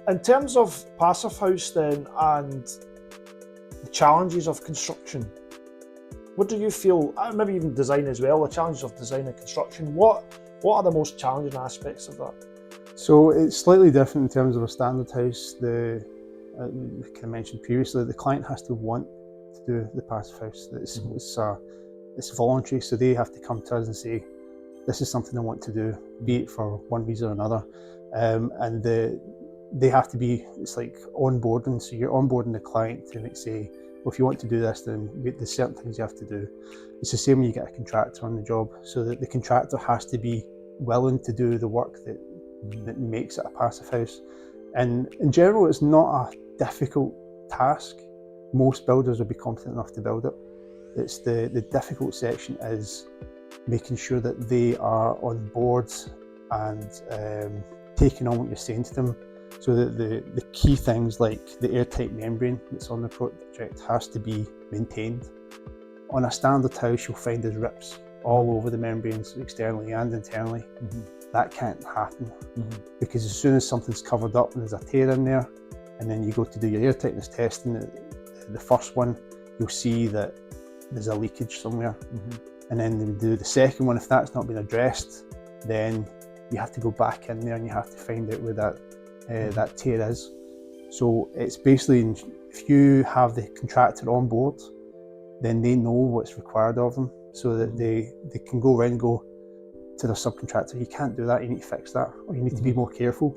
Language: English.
In terms of Passivhaus then, and the challenges of construction, what do you feel, maybe even design as well, the challenges of design and construction, what are the most challenging aspects of that? So it's slightly different in terms of a standard house. Like I mentioned previously, the client has to want to do the Passivhaus. It's voluntary, so they have to come to us and say, this is something I want to do, be it for one reason or another. And they have to be, it's like onboarding, so you're onboarding the client to say, well, if you want to do this, then there's certain things you have to do. It's the same when you get a contractor on the job, so that the contractor has to be willing to do the work that makes it a Passivhaus. And in general, it's not a difficult task. Most builders would be competent enough to build it. It's the difficult section is making sure that they are on board and taking on what you're saying to them, so that the key things like the airtight membrane that's on the project has to be maintained. On a standard house, you'll find there's rips all over the membranes, externally and internally. That can't happen, because as soon as something's covered up and there's a tear in there, and then you go to do your airtightness testing, the first one, you'll see that there's a leakage somewhere. And then we do the second one. If that's not been addressed, then you have to go back in there and you have to find out where that tear is. So it's basically, if you have the contractor on board, then they know what's required of them, so that they can go around and go to their subcontractor, you can't do that, you need to fix that, or you need to be more careful.